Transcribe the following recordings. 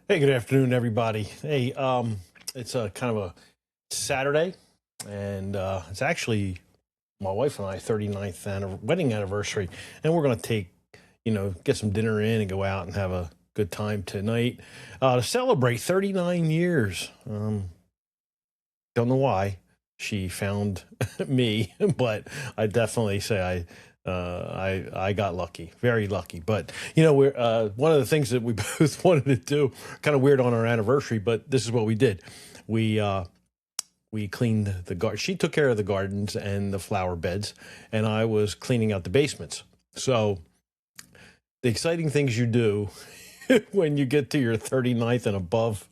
Hey, good afternoon, everybody. Hey, it's a kind of a Saturday, and it's actually my wife and I 39th wedding anniversary, and we're going to get some dinner in and go out and have a good time tonight to celebrate 39 years. Don't know why she found me, but I definitely say I got lucky, very lucky. But we're one of the things that we both wanted to do, kind of weird on our anniversary, but this is what we did. We uh, we cleaned the garden. She took care of the gardens and the flower beds, and I was cleaning out the basements. So the exciting things you do when you get to your 39th and above,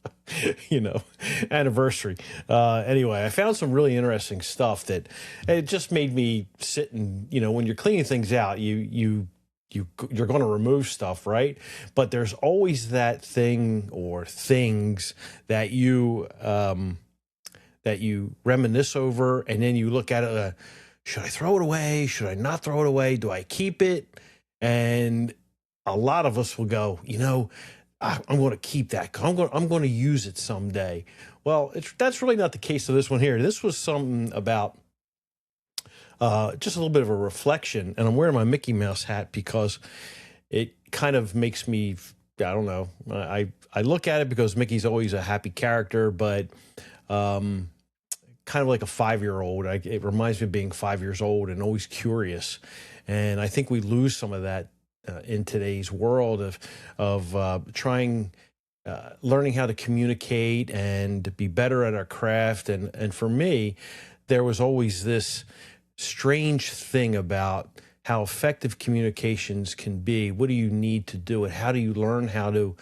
you know, anniversary. Anyway, I found some really interesting stuff that it just made me sit and, when you're cleaning things out, you're going to remove stuff, right? But there's always that thing or things that you reminisce over, and then you look at it. Should I throw it away? Should I not throw it away? Do I keep it? And a lot of us will go, I'm going to keep that. I'm going to use it someday. Well, that's really not the case of this one here. This was something about just a little bit of a reflection, and I'm wearing my Mickey Mouse hat because it kind of makes me, I don't know. I look at it because Mickey's always a happy character, but kind of like a 5-year-old. It reminds me of being 5 years old and always curious. And I think we lose some of that in today's world of learning how to communicate and be better at our craft. And for me, there was always this strange thing about how effective communications can be. What do you need to do it? How do you learn how to,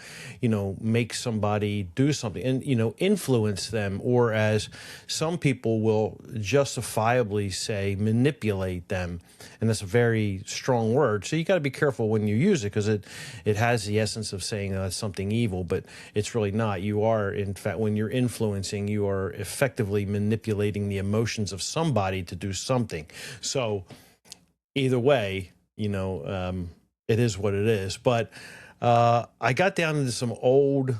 make somebody do something and, influence them, or as some people will justifiably say, manipulate them. And that's a very strong word. So you got to be careful when you use it, because it has the essence of saying that's something evil, but it's really not. You are, in fact, when you're influencing, you are effectively manipulating the emotions of somebody to do something. So either way, it is what it is. But I got down into some old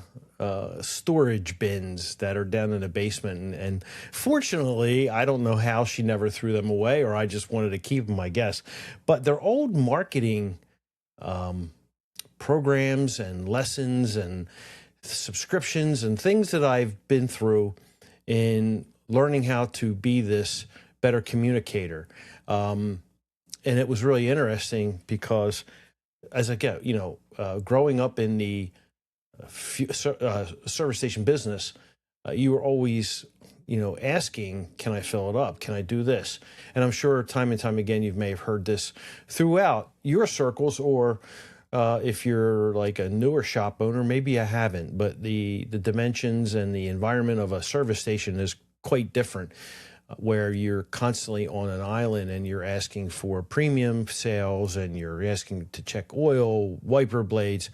storage bins that are down in the basement. And fortunately, I don't know how she never threw them away, or I just wanted to keep them, I guess. But they're old marketing programs and lessons and subscriptions and things that I've been through in learning how to be this better communicator. And it was really interesting because as I get, growing up in the service station business, you were always, asking, can I fill it up? Can I do this? And I'm sure time and time again, you may have heard this throughout your circles, or if you're like a newer shop owner, maybe I haven't, but the dimensions and the environment of a service station is quite different, where you're constantly on an island and you're asking for premium sales and you're asking to check oil, wiper blades,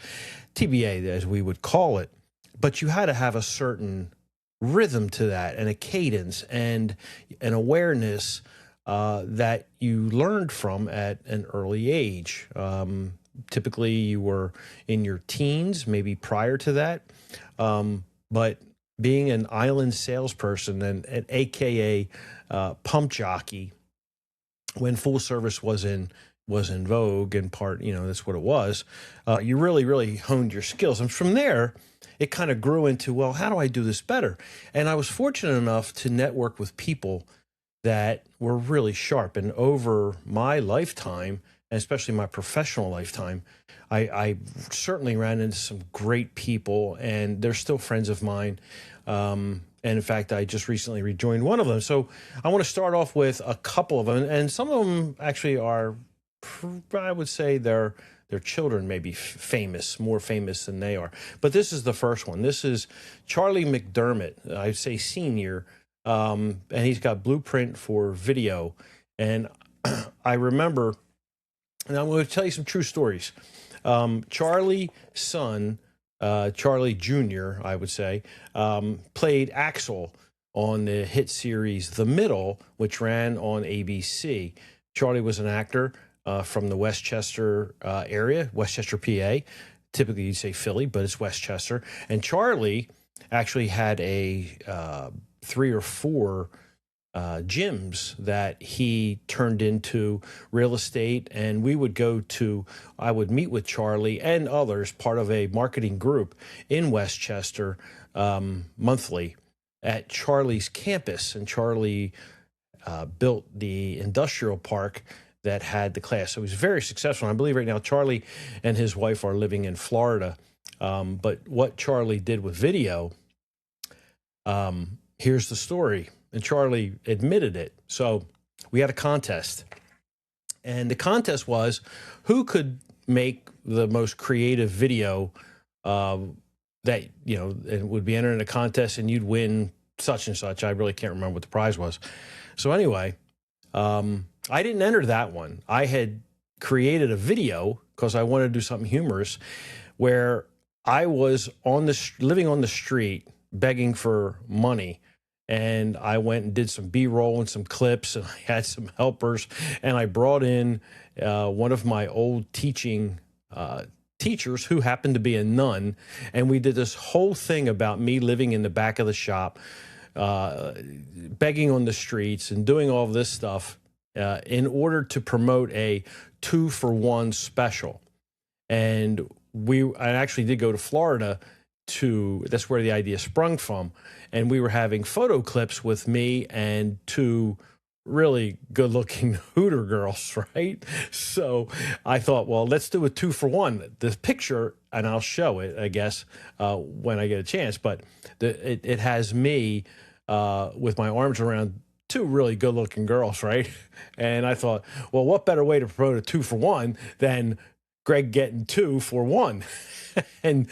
TBA as we would call it. But you had to have a certain rhythm to that, and a cadence and an awareness that you learned from at an early age. Typically you were in your teens, maybe prior to that. But being an island salesperson and an AKA pump jockey, when full service was in vogue, in part, that's what it was. You really honed your skills, and from there, it kind of grew into, well, how do I do this better? And I was fortunate enough to network with people that were really sharp, and over my lifetime, and especially my professional lifetime, I certainly ran into some great people, and they're still friends of mine. And in fact, I just recently rejoined one of them. So I want to start off with a couple of them, and some of them actually are, I would say their children may be famous, more famous than they are. But this is the first one. This is Charlie McDermott, I'd say senior, and he's got Blueprint for Video. And I remember, and I'm going to tell you some true stories. Charlie's son, Charlie Jr., I would say, played Axel on the hit series The Middle, which ran on ABC. Charlie was an actor from the Westchester area, Westchester, PA. typically you'd say Philly, but it's Westchester. And Charlie actually had a 3 or 4 gyms that he turned into real estate. And we would I would meet with Charlie and others, part of a marketing group in Westchester, monthly at Charlie's campus. And Charlie built the industrial park that had the class. So he was very successful. And I believe right now Charlie and his wife are living in Florida. But what Charlie did with video, here's the story. And Charlie admitted it. So we had a contest. And the contest was who could make the most creative video that, it would be entered in a contest and you'd win such and such. I really can't remember what the prize was. So anyway, I didn't enter that one. I had created a video because I wanted to do something humorous where I was living on the street begging for money. And I went and did some B-roll and some clips, and I had some helpers, and I brought in one of my old teachers who happened to be a nun, and we did this whole thing about me living in the back of the shop, begging on the streets and doing all of this stuff in order to promote a 2-for-1 special. And I actually did go to Florida that's where the idea sprung from. And we were having photo clips with me and 2 really good looking Hooter girls, right? So I thought, well, let's do a 2-for-1. The picture, and I'll show it, I guess, when I get a chance, but it has me with my arms around 2 really good looking girls, right? And I thought, well, what better way to promote a 2-for-1 than Greg getting 2 for 1? And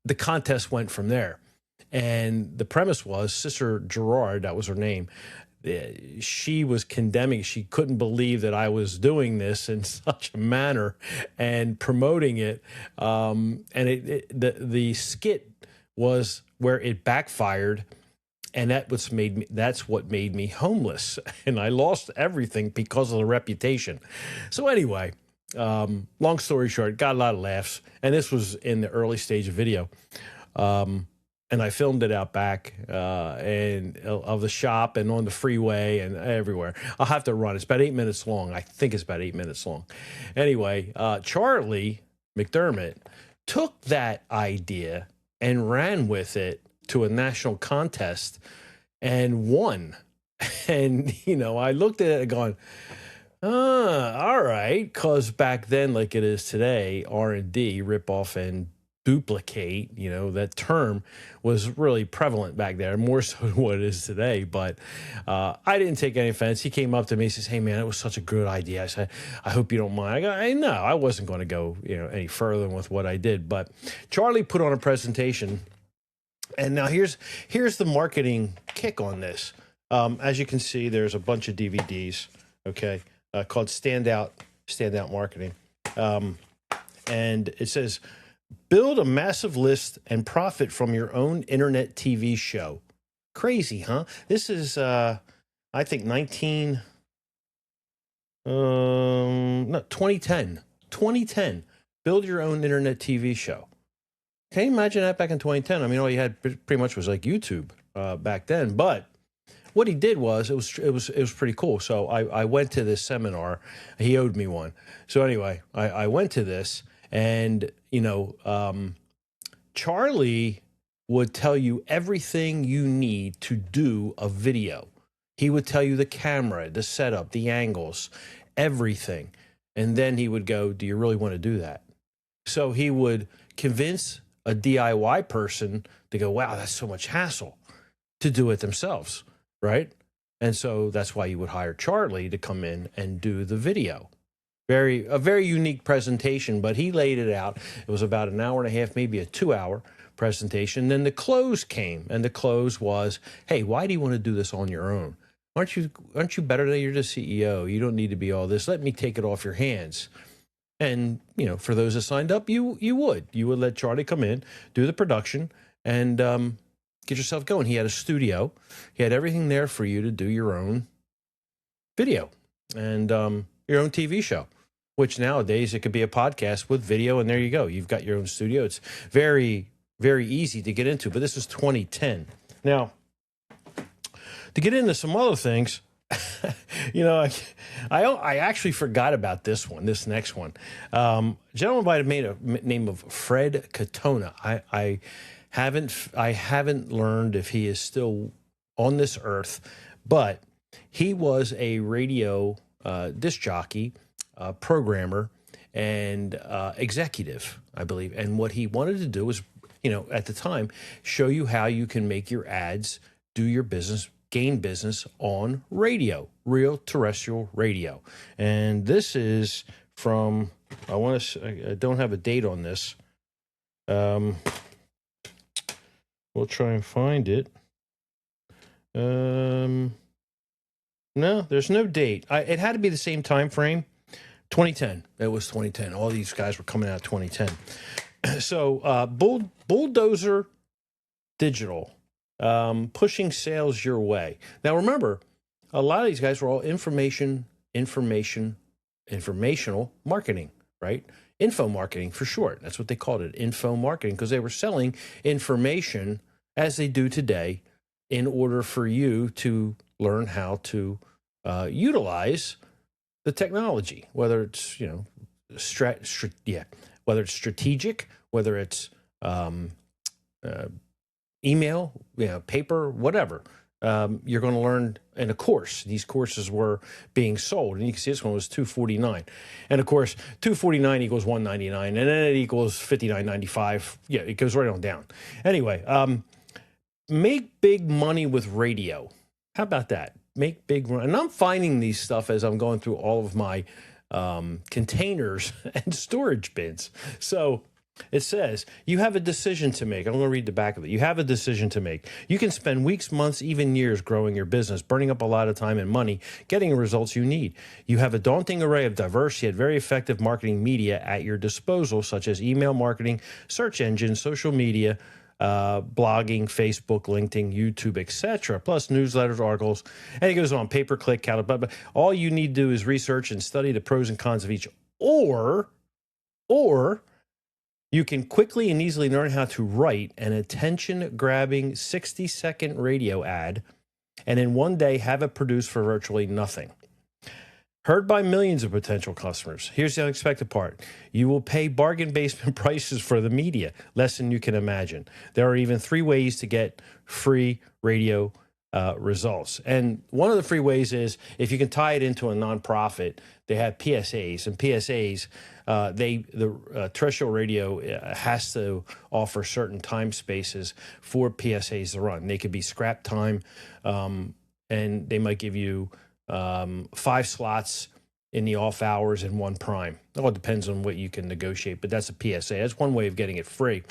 the contest went from there. And the premise was Sister Gerard, that was her name. She was condemning. She couldn't believe that I was doing this in such a manner and promoting it. And the skit was where it backfired. And that's what made me homeless. And I lost everything because of the reputation. So anyway, long story short, got a lot of laughs. And this was in the early stage of video. And I filmed it out back and of the shop and on the freeway and everywhere. I'll have to run. It's about 8 minutes long. I think it's about 8 minutes long. Anyway, Charlie McDermott took that idea and ran with it to a national contest and won. And, I looked at it and going, all right, because back then, like it is today, R&D, rip off and duplicate, that term was really prevalent back there, more so than what it is today. But I didn't take any offense. He came up to me and says, hey, man, it was such a good idea. I said, I hope you don't mind. No, I wasn't going to go any further with what I did. But Charlie put on a presentation. And now here's the marketing kick on this. As you can see, there's a bunch of DVDs, okay, called Standout Marketing. And it says, build a massive list and profit from your own internet TV show. Crazy, huh? This is, I think, 2010. 2010. Build your own internet TV show. Can you imagine that back in 2010? I mean, all you had pretty much was like YouTube back then. But what he did was, it was pretty cool. So I went to this seminar. He owed me one. So anyway, I went to this. And, Charlie would tell you everything you need to do a video. He would tell you the camera, the setup, the angles, everything. And then he would go, do you really want to do that? So he would convince a DIY person to go, wow, that's so much hassle to do it themselves, right? And so that's why you would hire Charlie to come in and do the video. A very unique presentation, but he laid it out. It was about an hour and a half, maybe a 2-hour presentation. Then the close came, and the close was, hey, why do you want to do this on your own? Aren't you better than you're the CEO? You don't need to be all this. Let me take it off your hands. And, for those that signed up, you would let Charlie come in, do the production, and get yourself going. He had a studio. He had everything there for you to do your own video and your own TV show. which nowadays it could be a podcast with video, and there you go. You've got your own studio. It's very, very easy to get into, but this is 2010. Now, to get into some other things, I actually forgot about this next one. A gentleman by the name of Fred Katona. I haven't learned if he is still on this earth, but he was a radio disc jockey, programmer, and executive, I believe. And what he wanted to do was, at the time, show you how you can make your ads, do your business, gain business on radio, real terrestrial radio. And this is from, I don't have a date on this. We'll try and find it. No, there's no date. It had to be the same time frame. 2010. It was 2010. All these guys were coming out 2010. So Bulldozer Digital, pushing sales your way. Now remember, a lot of these guys were all informational marketing, right? Info marketing for short. That's what they called it, info marketing, because they were selling information as they do today in order for you to learn how to utilize the technology, whether it's, whether it's strategic, whether it's email, paper, whatever. You're going to learn in a course. These courses were being sold, and you can see this one was $249, and of course $249 equals $199, and then it equals $59.95. Yeah, it goes right on down. Anyway, make big money with radio. How about that? Make big money. And I'm finding these stuff as I'm going through all of my containers and storage bins. So it says, you have a decision to make. I'm going to read the back of it. You have a decision to make. You can spend weeks, months, even years growing your business, burning up a lot of time and money, getting the results you need. You have a daunting array of diverse yet very effective marketing media at your disposal, such as email marketing, search engines, social media, blogging, Facebook, LinkedIn, YouTube, etc., plus newsletters, articles, and it goes on, pay-per-click, but all you need to do is research and study the pros and cons of each, or you can quickly and easily learn how to write an attention-grabbing 60-second radio ad and in one day have it produced for virtually nothing. Heard by millions of potential customers. Here's the unexpected part. You will pay bargain basement prices for the media, less than you can imagine. There are even 3 ways to get free radio results. And one of the free ways is if you can tie it into a nonprofit, they have PSAs, and PSAs, the terrestrial radio has to offer certain time spaces for PSAs to run. They could be scrap time, and they might give you 5 slots in the off hours and 1 prime. It all depends on what you can negotiate, but that's a PSA. That's one way of getting it free.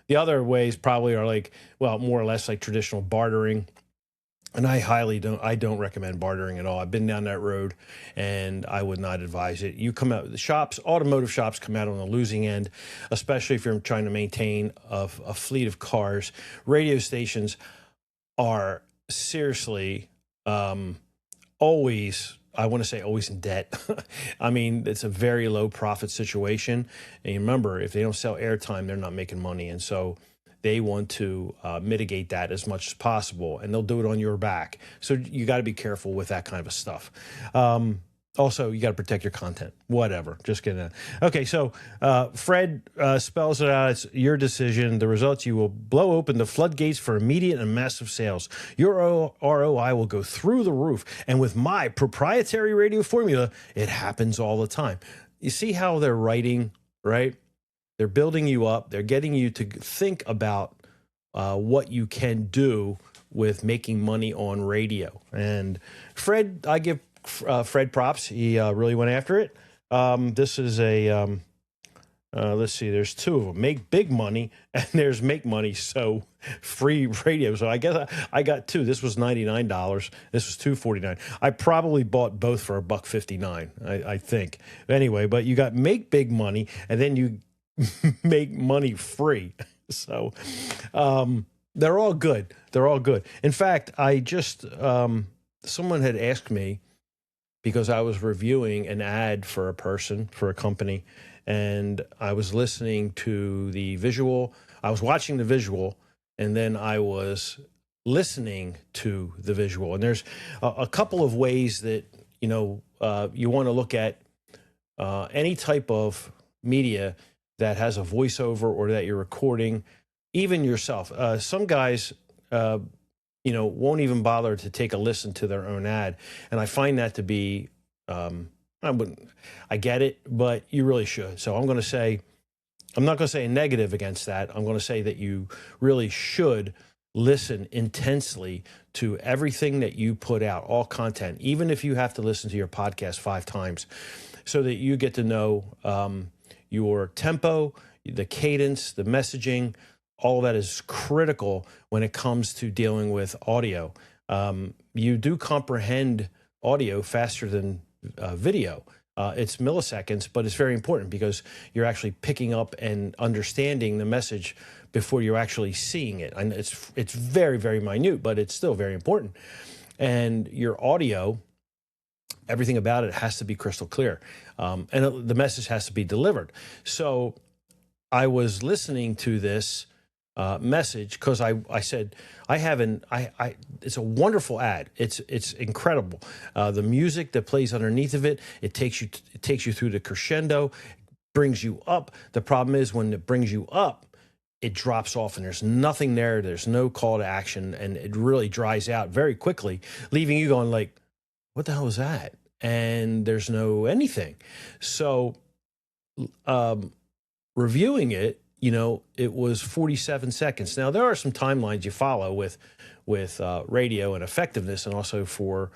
The other ways probably are more or less like traditional bartering. And I don't recommend bartering at all. I've been down that road, and I would not advise it. You come out, the shops, automotive shops come out on the losing end, especially if you're trying to maintain a fleet of cars. Radio stations are seriously always in debt. I mean, it's a very low profit situation. And you remember, if they don't sell airtime, they're not making money. And so they want to mitigate that as much as possible, and they'll do it on your back. So you got to be careful with that kind of stuff. Also, you got to protect your content. Whatever. Just kidding. Okay, so Fred spells it out. It's your decision. The results, you will blow open the floodgates for immediate and massive sales. Your ROI will go through the roof. And with my proprietary radio formula, it happens all the time. You see how they're writing, right? They're building you up. They're getting you to think about what you can do with making money on radio. And Fred, I give Fred props. He really went after it. This is a, let's see, there's 2 of them. Make big money, and there's make money, so free radio. So I guess I got 2. This was $99. This was $249. I probably bought both for $1.59, I think. Anyway, but you got make big money, and then you make money free. So they're all good. They're all good. In fact, I just someone had asked me because I was reviewing an ad for a person, for a company, and I was listening to the visual. I was watching the visual, and then I was listening to the visual. And there's a couple of ways that, you want to look at any type of media that has a voiceover or that you're recording, even yourself. Some guys, won't even bother to take a listen to their own ad. And I find that to be, I get it, but you really should. So I'm not going to say a negative against that. I'm going to say that you really should listen intensely to everything that you put out, all content, even if you have to listen to your podcast 5 times, so that you get to know your tempo, the cadence, the messaging. All of that is critical when it comes to dealing with audio. You do comprehend audio faster than video. It's milliseconds, but it's very important because you're actually picking up and understanding the message before you're actually seeing it. And it's very, very minute, but it's still very important. And your audio, everything about it has to be crystal clear. And the message has to be delivered. So I was listening to this message because I said, it's a wonderful ad. It's incredible. The music that plays underneath of it, it takes you through the crescendo, brings you up. The problem is when it brings you up, it drops off and there's nothing there. There's no call to action, and it really dries out very quickly, leaving you going like, what the hell is that? And there's no anything. So reviewing it, it was 47 seconds. Now, there are some timelines you follow with radio and effectiveness, and also for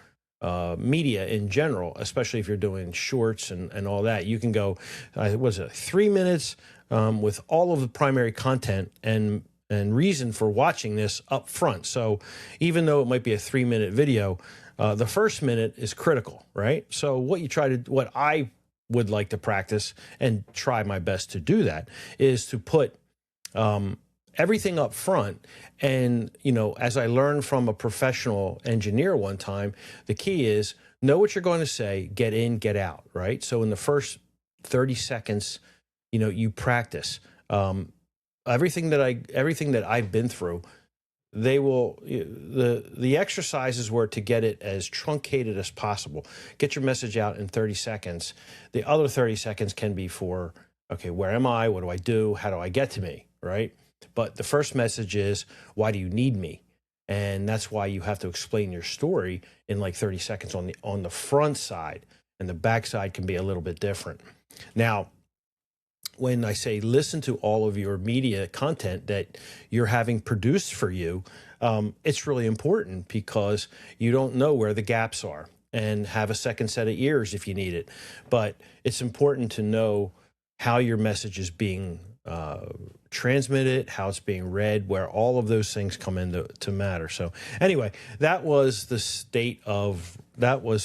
media in general, especially if you're doing shorts and all that. You can go, 3 minutes with all of the primary content and reason for watching this up front. So even though it might be a 3-minute video, the first minute is critical, right? So what I would like to practice and try my best to do that is to put everything up front. And, as I learned from a professional engineer one time, the key is know what you're going to say, get in, get out, right? So in the first 30 seconds, you practice everything that I've been through. The exercises were to get it as truncated as possible. Get your message out in 30 seconds. The other 30 seconds can be for, okay, where am I? What do I do? How do I get to me? Right? But the first message is, why do you need me? And that's why you have to explain your story in like 30 seconds on the front side, and the back side can be a little bit different. Now, when I say listen to all of your media content that you're having produced for you, it's really important because you don't know where the gaps are, and have a second set of ears if you need it. But it's important to know how your message is being transmitted, how it's being read, where all of those things come into matter. So anyway, that was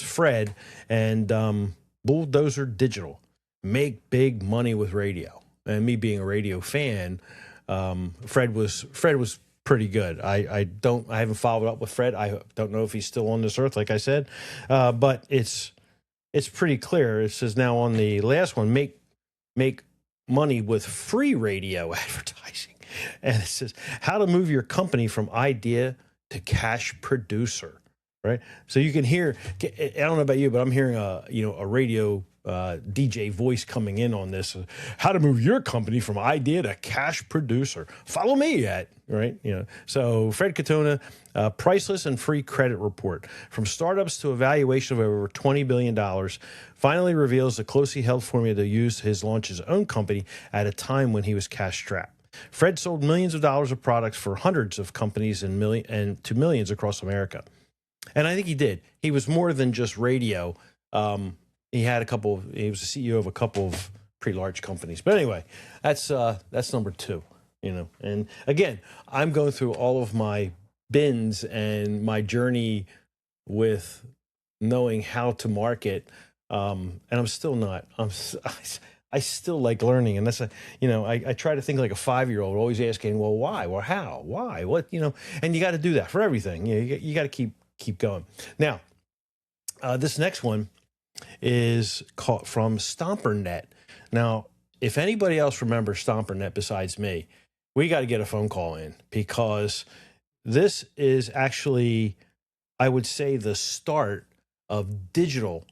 Fred and Bulldozer Digital. Make big money with radio. And me being a radio fan, Fred was pretty good. I haven't followed up with Fred. I don't know if he's still on this earth, like I said, but it's pretty clear. It says now on the last one, make money with free radio advertising, and it says how to move your company from idea to cash producer. Right, so you can hear. I don't know about you, but I'm hearing a radio DJ voice coming in on this. How to move your company from idea to cash producer. Follow me at right. So Fred Katona, priceless and free credit report from startups to evaluation of over $20 billion, finally reveals the closely held formula to use to launch his own company at a time when he was cash strapped. Fred sold millions of dollars of products for hundreds of companies and to millions across America. And I think he did. He was more than just radio. He was the CEO of a couple of pretty large companies. But anyway, that's number 2, And again, I'm going through all of my bins and my journey with knowing how to market. And I'm still not. I still like learning, and that's I try to think like a 5-year-old, always asking, well, why, or how, why, what, and you got to do that for everything. You got to keep going. Now, this next one, is caught from StomperNet. Now, if anybody else remembers StomperNet besides me, we got to get a phone call in, because this is actually, I would say, the start of digital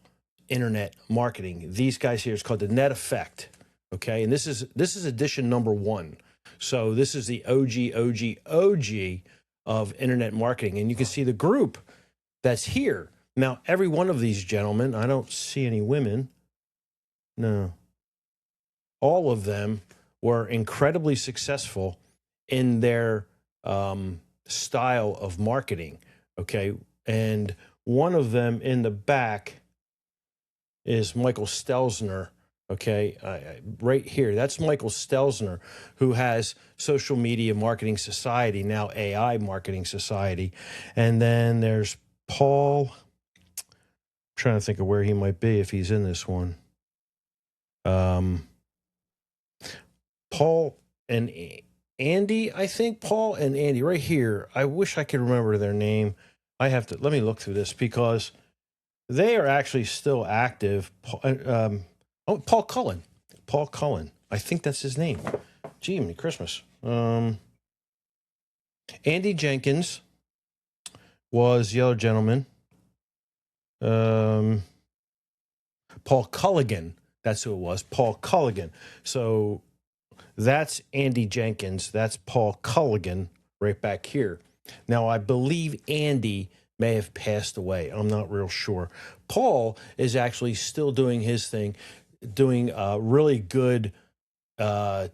internet marketing. These guys here, it's called the Net Effect. Okay, and this is edition number 1. So this is the OG of internet marketing, and you can see the group that's here. Now, every one of these gentlemen, I don't see any women. No. All of them were incredibly successful in their style of marketing. Okay. And one of them in the back is Michael Stelzner. Okay. Right here. That's Michael Stelzner, who has Social Media Marketing Society, now AI Marketing Society. And then there's Paul. I'm trying to think of where he might be if he's in this one. Paul and Andy, I think Paul and Andy right here. I wish I could remember their name. Let me look through this, because they are actually still active. Paul Cullen. Paul Cullen. I think that's his name. Gee, Merry Christmas. Andy Jenkins was the other gentleman. Paul Culligan. That's who it was. Paul Culligan. So that's Andy Jenkins. That's Paul Culligan right back here. Now, I believe Andy may have passed away. I'm not real sure. Paul is actually still doing his thing, doing really good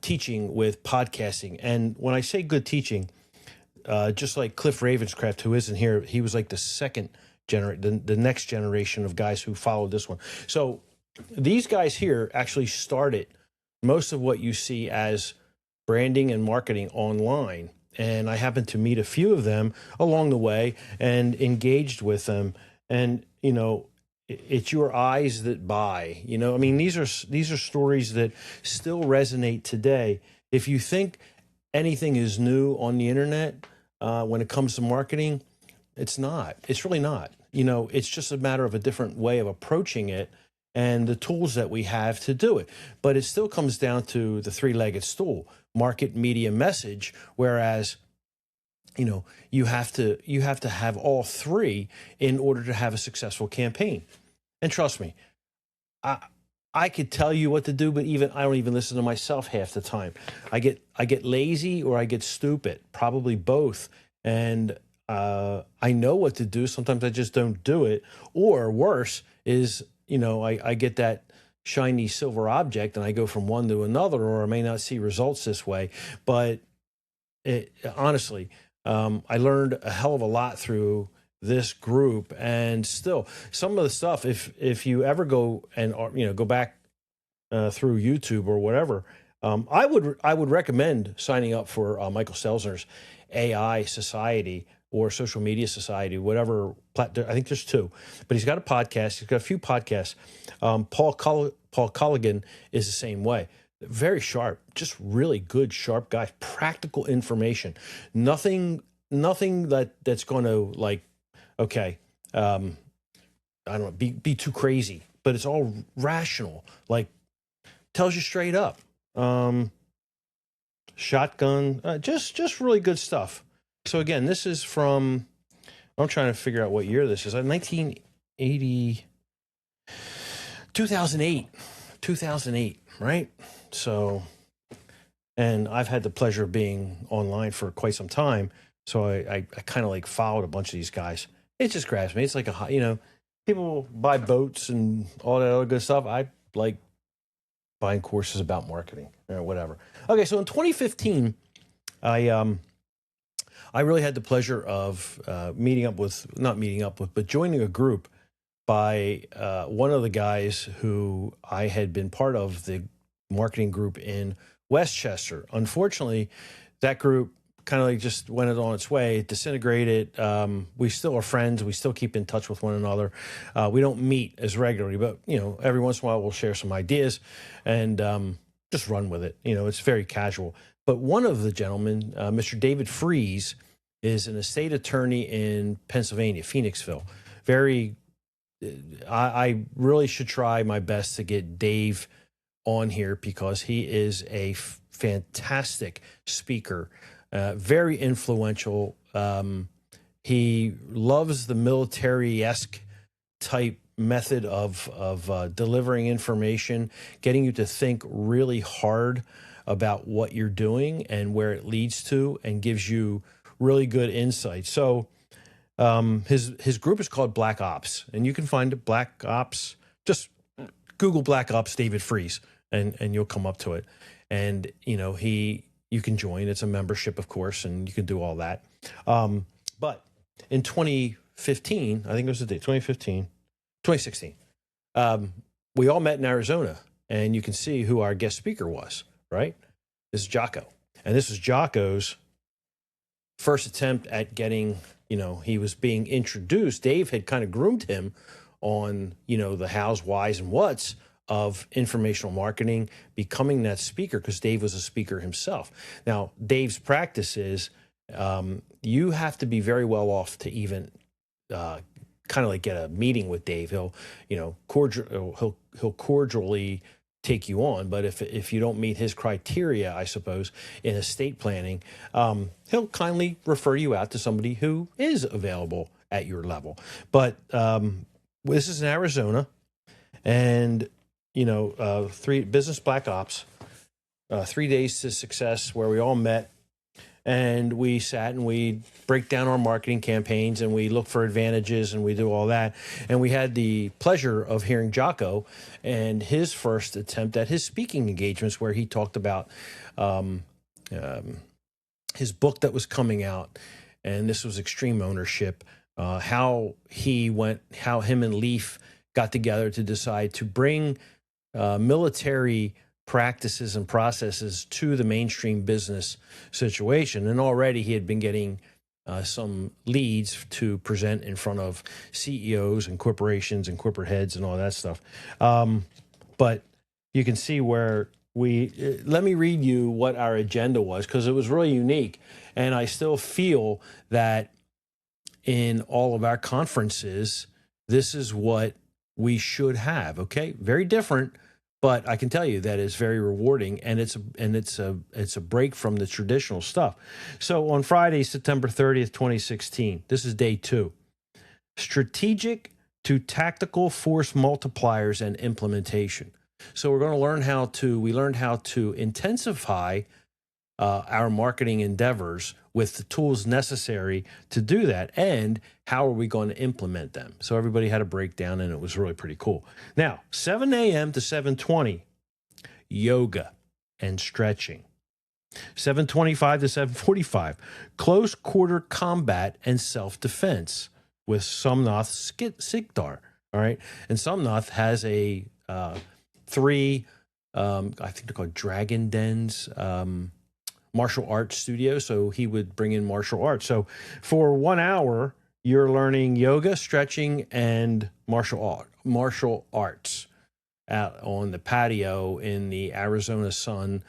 teaching with podcasting. And when I say good teaching, just like Cliff Ravenscraft, who isn't here, he was like the next generation of guys who followed this one. So these guys here actually started most of what you see as branding and marketing online. And I happened to meet a few of them along the way and engaged with them. And, you know, it's your eyes that buy. You know, I mean, these are stories that still resonate today. If you think anything is new on the internet when it comes to marketing, it's not. It's really not. You know, it's just a matter of a different way of approaching it and the tools that we have to do it. But it still comes down to the three-legged stool: market, media, message. Whereas, you know, you have to have all three in order to have a successful campaign. And trust me, I could tell you what to do, but I don't even listen to myself half the time. I get lazy, or I get stupid, probably both. And I know what to do. Sometimes I just don't do it. Or worse is, you know, I get that shiny silver object and I go from one to another, or I may not see results this way. But honestly, I learned a hell of a lot through this group. And still, some of the stuff, if you ever go and, you know, go back through YouTube or whatever, I would recommend signing up for Michael Stelzner's AI Society or Social Media Society, whatever. I think there's two, but he's got a podcast. He's got a few podcasts. Paul Culligan is the same way. Very sharp, just really good, sharp guy. Practical information. Nothing that's going to, like, okay, I don't know, be too crazy. But it's all rational. Like, tells you straight up. Shotgun, just really good stuff. So again, this is from, I'm trying to figure out what year this is. 1980, 2008, right? So, and I've had the pleasure of being online for quite some time. So I kind of like followed a bunch of these guys. It just grabs me. It's like you know, people buy boats and all that other good stuff. I like buying courses about marketing or whatever. Okay, so in 2015, I really had the pleasure of but joining a group by one of the guys who I had been part of the marketing group in Westchester. Unfortunately, that group kind of like just went on its way, disintegrated. We still are friends. We still keep in touch with one another. We don't meet as regularly, but, you know, every once in a while we'll share some ideas and just run with it. You know, it's very casual. But one of the gentlemen, Mr. David Freeze, is an estate attorney in Pennsylvania, Phoenixville. Very I really should try my best to get Dave on here because he is a fantastic speaker, very influential. He loves the military-esque type method of delivering information, getting you to think really hard about what you're doing and where it leads to, and gives you really good insight. So his group is called Black Ops, and you can find Black Ops. Just Google Black Ops David Freeze, and you'll come up to it. And you can join. It's a membership, of course, and you can do all that. But in 2015, I think it was the date 2016. We all met in Arizona, and you can see who our guest speaker was. Right, this is Jocko, and this was Jocko's first attempt at getting. He was being introduced. Dave had kind of groomed him on, the hows, whys, and whats of informational marketing, becoming that speaker, because Dave was a speaker himself. Now, Dave's practice is you have to be very well off to even kind of like get a meeting with Dave. He'll cordially take you on, but if you don't meet his criteria, I suppose, in estate planning, he'll kindly refer you out to somebody who is available at your level. But this is in Arizona, and 3 business Black Ops, 3 days to success, where we all met. And we sat and we break down our marketing campaigns, and we look for advantages, and we do all that. And we had the pleasure of hearing Jocko and his first attempt at his speaking engagements, where he talked about his book that was coming out. And this was Extreme Ownership, how him and Leaf got together to decide to bring military practices and processes to the mainstream business situation. And already he had been getting some leads to present in front of CEOs and corporations and corporate heads and all that stuff. But you can see where let me read you what our agenda was, because it was really unique. And I still feel that in all of our conferences, this is what we should have. Okay. Very different. But I can tell you that it's very rewarding, and it's a break from the traditional stuff. So on Friday, September 30th, 2016, this is day 2. Strategic to tactical force multipliers and implementation. So we're going to learn we learned how to intensify our marketing endeavors with the tools necessary to do that, and how are we going to implement them. So everybody had a breakdown, and it was really pretty cool. Now, 7 a.m. to 7:20, yoga and stretching. 7:25 to 7:45, close quarter combat and self-defense with Somnath Sikdar. All right, and Somnath has a 3, I think they're called Dragon Dens, martial arts studio. So he would bring in martial arts. So for 1 hour, you're learning yoga, stretching, and martial arts out on the patio in the Arizona sun,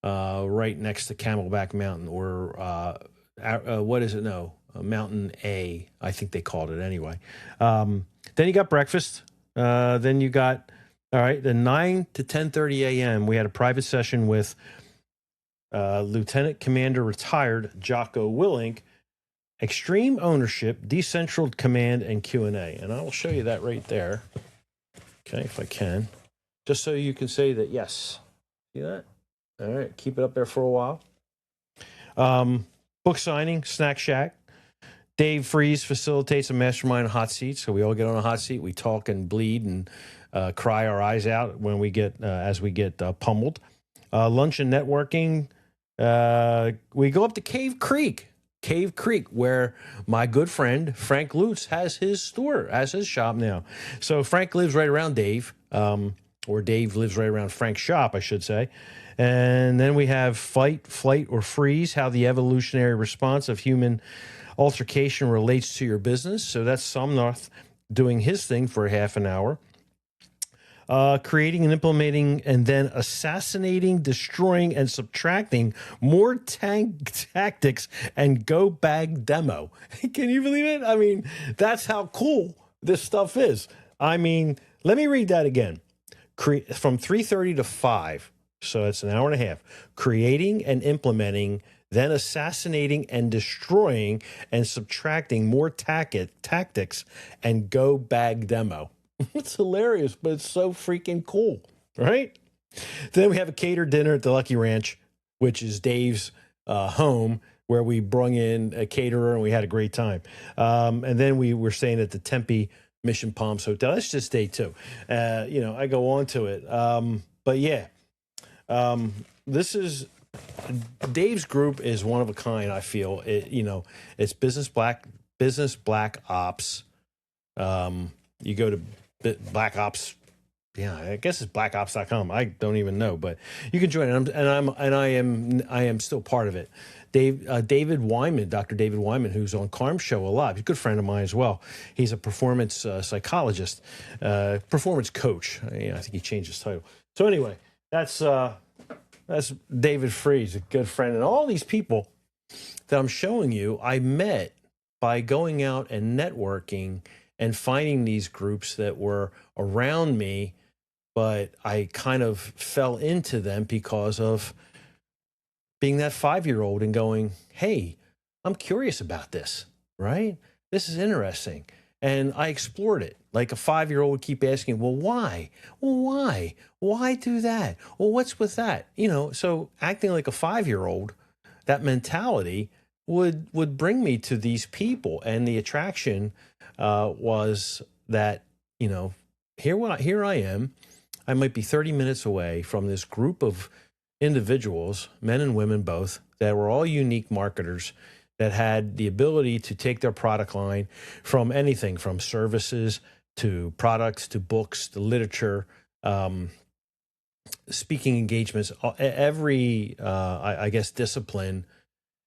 right next to Camelback Mountain, or what is it? No, Mountain A, I think they called it anyway. Then you got breakfast. Then you got, all right, then 9 to 10:30 a.m., we had a private session with Lieutenant Commander retired Jocko Willink, Extreme Ownership, Decentralized Command, and Q&A. And I'll show you that right there. Okay, if I can. Just so you can say that, yes. See that? All right, keep it up there for a while. Book signing, Snack Shack. Dave Freeze facilitates a mastermind hot seat. So we all get on a hot seat. We talk and bleed and cry our eyes out when we get as we get pummeled. Lunch and networking. We go up to Cave Creek, where my good friend Frank Lutz has his store, has his shop now. So Frank lives right around Dave, or Dave lives right around Frank's shop, I should say. And then we have fight, flight, or freeze, how the evolutionary response of human altercation relates to your business. So that's Somnath doing his thing for a half an hour. Creating and implementing, and then assassinating, destroying, and subtracting more tactics and go bag demo. Can you believe it? I mean, that's how cool this stuff is. I mean, let me read that again. From 3:30 to 5, so it's an hour and a half, creating and implementing, then assassinating and destroying and subtracting more tactics and go bag demo. It's hilarious, but it's so freaking cool, right? Then we have a catered dinner at the Lucky Ranch, which is Dave's home, where we brung in a caterer and we had a great time. And then we were staying at the Tempe Mission Palms Hotel. That's just day two. I go on to it. But yeah, this is Dave's group is one of a kind. I feel it's business black ops. You go to Black Ops. Yeah, I guess it's blackops.com. I don't even know, but you can join it. I am still part of it. David Wyman, Dr. David Wyman, who's on Carm's show a lot. He's a good friend of mine as well. He's a performance psychologist, performance coach. I think he changed his title. So anyway, that's David Freeze, a good friend, and all these people that I'm showing you, I met by going out and networking and finding these groups that were around me, but I kind of fell into them because of being that 5-year-old and going, hey, I'm curious about this, right? This is interesting. And I explored it. Like a 5-year-old would keep asking, well, why? Well, why? Why do that? Well, what's with that? So acting like a 5-year-old, that mentality would bring me to these people. And the attraction was that, here I am. I might be 30 minutes away from this group of individuals, men and women both, that were all unique marketers that had the ability to take their product line from anything from services to products to books to literature, speaking engagements, every, I guess, discipline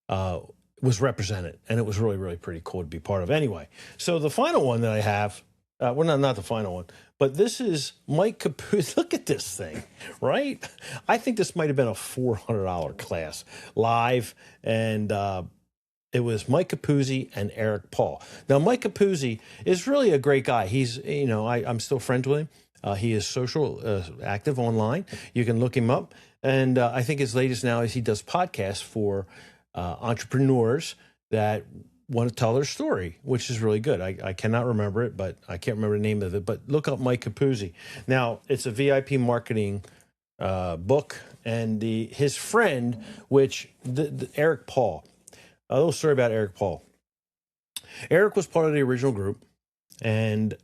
was represented. And it was really, really pretty cool to be part of. Anyway, so the final one that I have, not the final one, but this is Mike Capuzzi. Look at this thing, right? I think this might have been a $400 class live, and it was Mike Capuzzi and Eric Paul. Now, Mike Capuzzi is really a great guy. He's, I'm still friends with him. He is social active online. You can look him up, and I think his latest now is he does podcasts for entrepreneurs that want to tell their story, which is really good. I cannot remember it, but I can't remember the name of it, but look up Mike Capuzzi. Now, it's a VIP marketing book, and his friend, which Eric Paul. A little story about Eric Paul. Eric was part of the original group and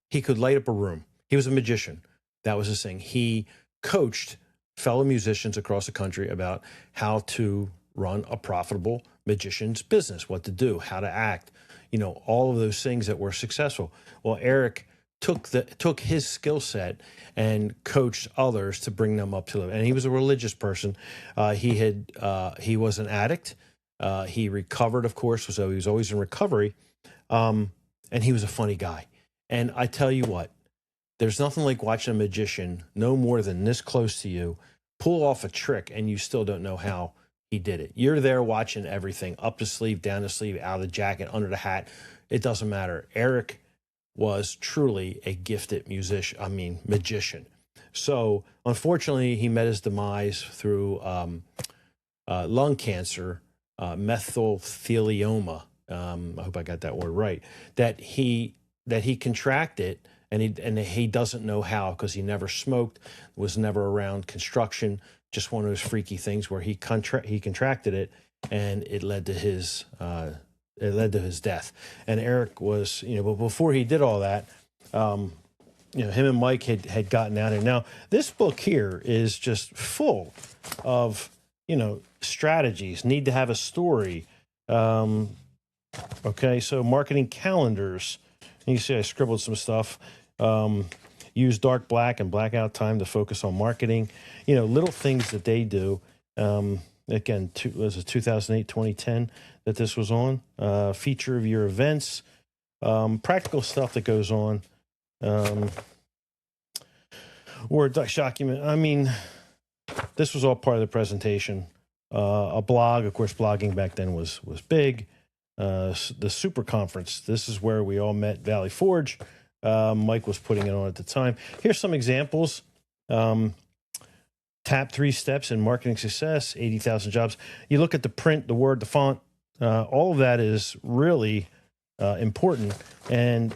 he could light up a room. He was a magician. That was his thing. He coached fellow musicians across the country about how to run a profitable magician's business, what to do, how to act, all of those things that were successful. Well, Eric took his skill set and coached others to bring them up to them. And he was a religious person. He was an addict. He recovered, of course, so he was always in recovery. And he was a funny guy. And I tell you what, there's nothing like watching a magician no more than this close to you pull off a trick and you still don't know how he did it. You're there watching everything, up the sleeve, down the sleeve, out of the jacket, under the hat. It doesn't matter. Eric was truly a gifted magician. So unfortunately, he met his demise through lung cancer, mesothelioma. I hope I got that word right. That he contracted, and he doesn't know how, because he never smoked, was never around construction. Just one of those freaky things where he contracted it, and it led to his death. And Eric was, but before he did all that, him and Mike had gotten out of it. Now, this book here is just full of, strategies. Need to have a story. Okay, so marketing calendars. You see I scribbled some stuff. Use dark black and blackout time to focus on marketing. Little things that they do. Again, was it 2008, 2010 that this was on? Feature of your events. Practical stuff that goes on. Word document. This was all part of the presentation. A blog, of course, blogging back then was big. the super conference. This is where we all met, Valley Forge. Mike was putting it on at the time. Here's some examples. Tap 3 steps in marketing success, 80,000 jobs. You look at the print, the word, the font, all of that is really important. And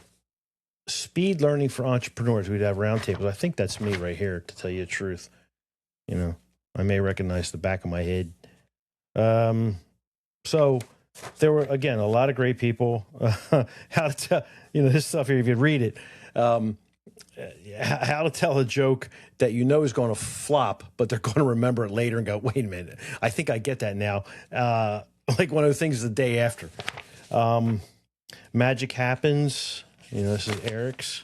speed learning for entrepreneurs. We'd have roundtables. I think that's me right here, to tell you the truth. You know, I may recognize the back of my head. So there were, again, a lot of great people. How to tell, this stuff here, if you read it, how to tell a joke that you know is going to flop, but they're going to remember it later and go, wait a minute, I think I get that now. Like one of the things the day after. Magic happens. This is Eric's.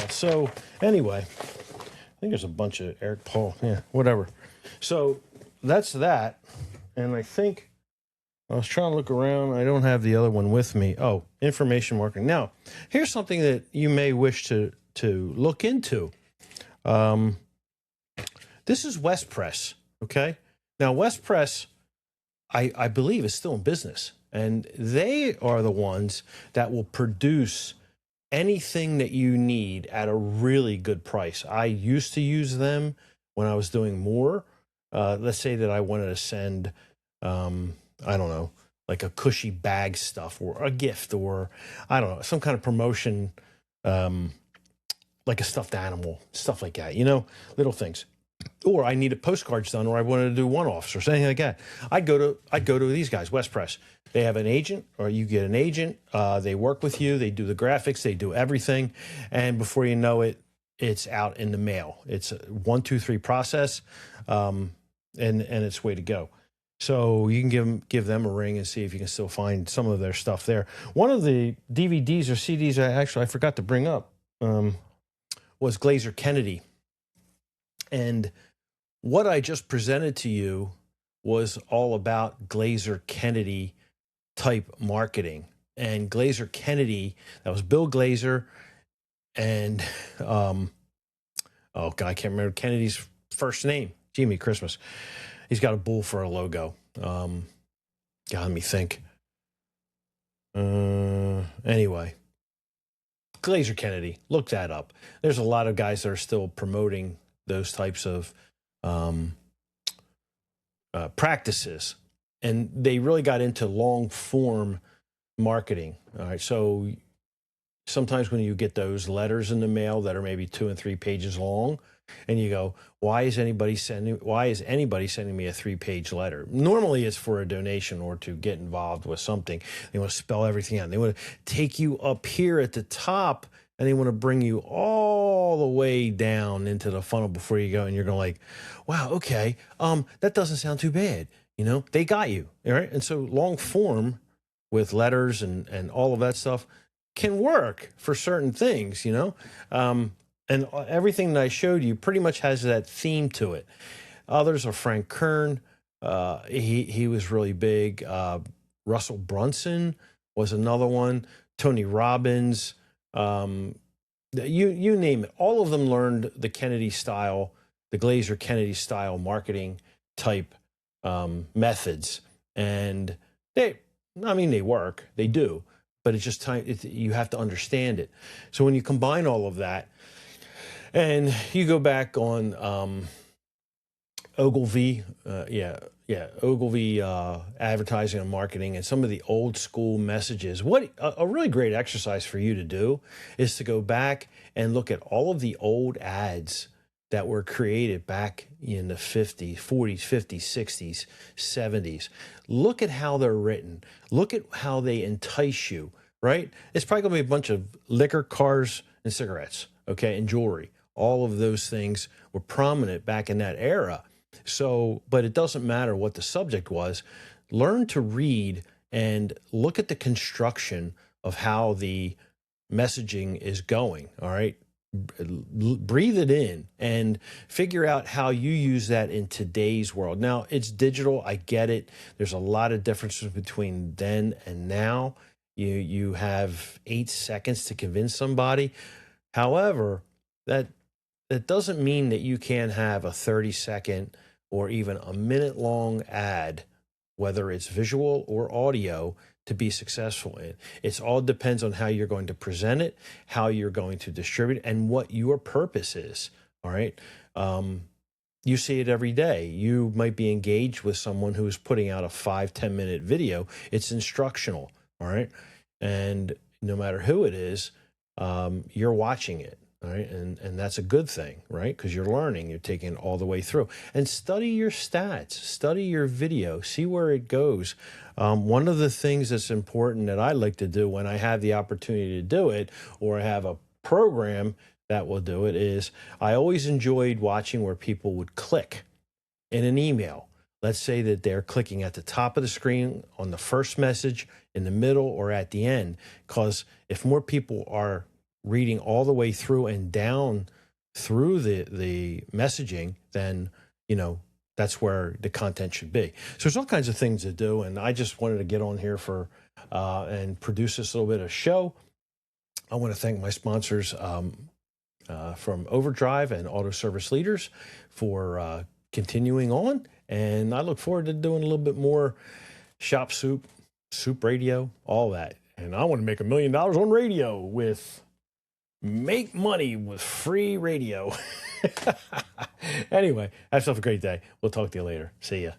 So anyway, I think there's a bunch of Eric Paul. Yeah, whatever. So that's that. And I think I was trying to look around. I don't have the other one with me. Oh, information marketing. Now, here's something that you may wish to look into. This is West Press. Okay. Now, West Press, I believe, is still in business. And they are the ones that will produce anything that you need at a really good price. I used to use them when I was doing more. Let's say that I wanted to send, I don't know, like a cushy bag stuff or a gift or, I don't know, some kind of promotion, like a stuffed animal, stuff like that, little things. Or I needed postcards done, or I wanted to do one-offs or something like that. I'd go to these guys, West Press. They have an agent, or you get an agent. They work with you. They do the graphics. They do everything, and before you know it, it's out in the mail. It's a 1, 2, 3 process, and it's way to go. So you can give them a ring and see if you can still find some of their stuff there. One of the DVDs or CDs I forgot to bring up was Glazer Kennedy. And what I just presented to you was all about Glazer Kennedy type marketing. And Glazer Kennedy, that was Bill Glazer and, oh God, I can't remember Kennedy's first name. Jimmy Christmas. He's got a bull for a logo. God, let me think. Anyway, Glazer Kennedy, look that up. There's a lot of guys that are still promoting those types of practices, and they really got into long form marketing. All right, so sometimes when you get those letters in the mail that are maybe 2 and 3 pages long, and you go, why is anybody sending me a 3-page letter? Normally it's for a donation or to get involved with something. They want to spell everything out. They want to take you up here at the top, and they want to bring you all the way down into the funnel before you go. And you're going like, wow, okay, that doesn't sound too bad. They got you. All right. And so long form with letters and all of that stuff can work for certain things, and everything that I showed you pretty much has that theme to it. Others are Frank Kern. He was really big. Russell Brunson was another one. Tony Robbins. You name it. All of them learned the Kennedy style, the Glazer Kennedy style marketing type methods. And they work. They do. But it's just time. You have to understand it. So when you combine all of that, and you go back on Ogilvy, Ogilvy advertising and marketing, and some of the old school messages. What a really great exercise for you to do is to go back and look at all of the old ads that were created back in the 50s, 40s, 50s, 60s, 70s. Look at how they're written. Look at how they entice you, right? It's probably going to be a bunch of liquor, cars, and cigarettes, okay, and jewelry. All of those things were prominent back in that era. So, but it doesn't matter what the subject was. Learn to read and look at the construction of how the messaging is going, all right? Breathe it in and figure out how you use that in today's world. Now, it's digital. I get it. There's a lot of differences between then and now. You have 8 seconds to convince somebody. However, that doesn't mean that you can't have a 30-second or even a minute-long ad whether it's visual or audio, to be successful in. It all depends on how you're going to present it, how you're going to distribute it, and what your purpose is. All right. You see it every day. You might be engaged with someone who's putting out a 5-10 minute video. It's instructional. All right. And no matter who it is, you're watching it. All right. And that's a good thing, right? Because you're learning, you're taking it all the way through. And study your stats, study your video, see where it goes. One of the things that's important that I like to do when I have the opportunity to do it, or I have a program that will do it, is I always enjoyed watching where people would click in an email. Let's say that they're clicking at the top of the screen on the first message, in the middle, or at the end. Because if more people are reading all the way through and down through the messaging, then, that's where the content should be. So there's all kinds of things to do. And I just wanted to get on here for and produce this little bit of show. I want to thank my sponsors from Overdrive and Auto Service Leaders for continuing on. And I look forward to doing a little bit more ShopSoup, Soup Radio, all that. And I want to make $1 million on radio make money with free radio. Anyway, have yourself a great day. We'll talk to you later. See ya.